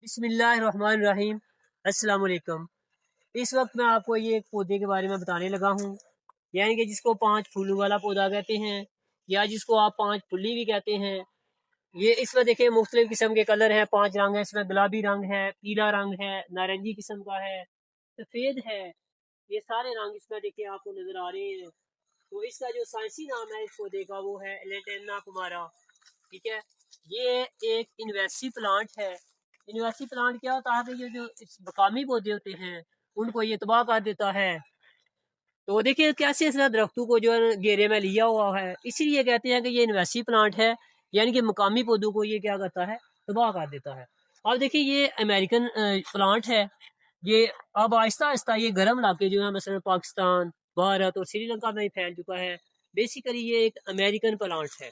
بسم اللہ الرحمن الرحیم۔ السلام علیکم۔ اس وقت میں آپ کو یہ ایک پودے کے بارے میں بتانے لگا ہوں، یعنی کہ جس کو 5 پھولوں والا پودا کہتے ہیں یا جس کو آپ 5 پھلی بھی کہتے ہیں۔ یہ اس میں دیکھیں مختلف قسم کے کلر ہیں، 5 رنگ ہیں۔ اس میں گلابی رنگ ہے، پیلا رنگ ہے، نارنجی قسم کا ہے، سفید ہے، یہ سارے رنگ اس میں دیکھیں آپ کو نظر آ رہے ہیں۔ تو اس کا جو سائنسی نام ہے اس پودے کا وہ ہے لیٹینا کمارا، ٹھیک ہے۔ یہ ایک انویسی پلانٹ ہے۔ انویسی پلانٹ کیا ہوتا ہے کہ یہ جو مقامی پودے ہوتے ہیں ان کو یہ تباہ کر دیتا ہے۔ تو دیکھیں کیسے اس درختوں کو جو گھیرے میں لیا ہوا ہے، اسی لیے کہتے ہیں کہ یہ انویسی پلانٹ ہے، یعنی کہ مقامی پودوں کو یہ کیا کرتا ہے، تباہ کر دیتا ہے۔ اب دیکھیں یہ امریکن پلانٹ ہے، یہ اب آہستہ آہستہ یہ گرم علاقے جو ہیں مثلا پاکستان، بھارت اور سری لنکا میں پھیل چکا ہے۔ بیسیکلی یہ ایک امریکن پلانٹ ہے۔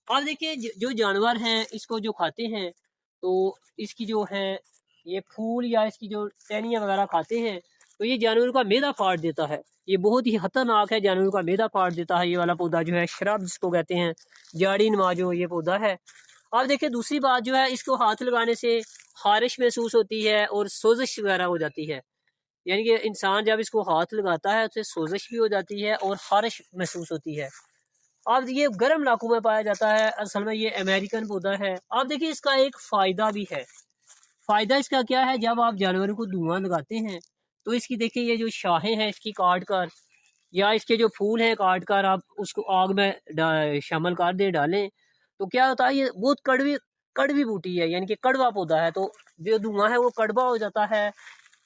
اب دیکھیں جو جانور ہیں اس کو جو کھاتے ہیں تو اس کی جو ہے یہ پھول یا اس کی جو ٹہنیاں وغیرہ کھاتے ہیں تو یہ جانوروں کا معدہ پھاڑ دیتا ہے۔ یہ بہت ہی خطرناک ہے، جانوروں کا معدہ پھاڑ دیتا ہے یہ والا پودا جو ہے، شرب جس کو کہتے ہیں، جاڑی نما جو یہ پودا ہے۔ اب دیکھیں دوسری بات جو ہے، اس کو ہاتھ لگانے سے خارش محسوس ہوتی ہے اور سوزش وغیرہ ہو جاتی ہے، یعنی کہ انسان جب اس کو ہاتھ لگاتا ہے اسے سوزش بھی ہو جاتی ہے اور خارش محسوس ہوتی ہے۔ اب یہ گرم علاقوں میں پایا جاتا ہے، اصل میں یہ امریکن پودا ہے۔ اب دیکھیں اس کا ایک فائدہ بھی ہے۔ فائدہ اس کا کیا ہے، جب آپ جانوروں کو دھواں لگاتے ہیں تو اس کی دیکھیں یہ جو شاخیں ہیں اس کی کاٹ کر یا اس کے جو پھول ہیں کاٹ کر آپ اس کو آگ میں شامل کر دیں، ڈالیں تو کیا ہوتا ہے، یہ بہت کڑوی بوٹی ہے، یعنی کہ کڑوا پودا ہے، تو جو دھواں ہے وہ کڑوا ہو جاتا ہے،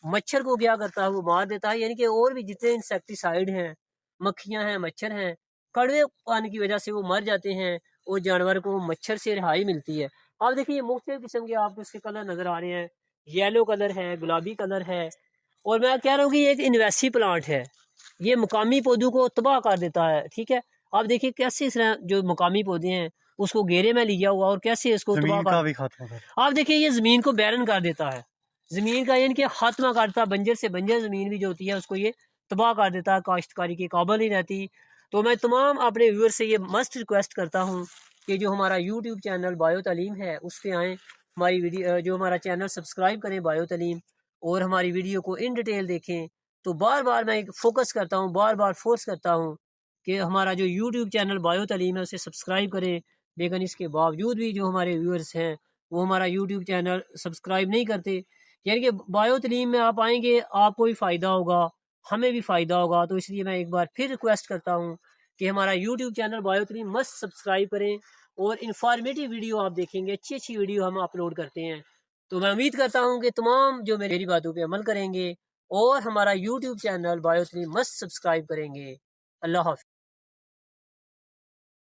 مچھر کو کیا کرتا ہے وہ مار دیتا ہے، یعنی کہ اور بھی جتنے انسیکٹیسائڈ ہیں، مکھیاں ہیں، مچھر ہیں، کڑوے پانی کی وجہ سے وہ مر جاتے ہیں اور جانور کو مچھر سے رہائی ملتی ہے۔ آپ دیکھیں یہ مختلف قسم کے آپ کو اس کے کلر نظر آ رہے ہیں، یلو کلر ہے، گلابی کلر ہے، اور میں کہہ رہا ہوں کہ یہ ایک انویسی پلانٹ ہے، یہ مقامی پودوں کو تباہ کر دیتا ہے، ٹھیک ہے۔ آپ دیکھیں کیسے اس طرح جو مقامی پودے ہیں اس کو گھیرے میں لیا ہوا اور کیسے اس کو تباہ زمین کا بھی خاتمہ کرتا آپ دیکھیں یہ زمین کو بیرن کر دیتا ہے، زمین کا یعنی کہ خاتمہ کرتا، بنجر سے بنجر زمین بھی جو ہوتی ہے اس کو یہ تباہ کر دیتا ہے، کاشتکاری کے قابل نہیں رہتی۔ تو میں تمام اپنے ویور سے یہ مسٹ ریکویسٹ کرتا ہوں کہ جو ہمارا یوٹیوب چینل بایو تعلیم ہے اس پہ آئیں، ہماری ویڈیو جو ہمارا چینل سبسکرائب کریں بایو تعلیم، اور ہماری ویڈیو کو ان ڈیٹیل دیکھیں۔ تو بار بار میں فوکس کرتا ہوں، بار بار فورس کرتا ہوں کہ ہمارا جو یوٹیوب چینل بایو تعلیم ہے اسے سبسکرائب کریں، لیکن اس کے باوجود بھی جو ہمارے ویورز ہیں وہ ہمارا یوٹیوب چینل سبسکرائب نہیں کرتے۔ یعنی کہ بایو تعلیم میں آپ آئیں گے، آپ کو بھی فائدہ ہوگا، ہمیں بھی فائدہ ہوگا، تو اس لیے میں ایک بار پھر ریکویسٹ کرتا ہوں کہ ہمارا یوٹیوب چینل بایو تعلیم مست سبسکرائب کریں اور انفارمیٹیو ویڈیو آپ دیکھیں گے، اچھی اچھی ویڈیو ہم اپلوڈ کرتے ہیں۔ تو میں امید کرتا ہوں کہ تمام جو میری باتوں پہ عمل کریں گے اور ہمارا یوٹیوب چینل بایو تعلیم مست سبسکرائب کریں گے۔ اللہ حافظ۔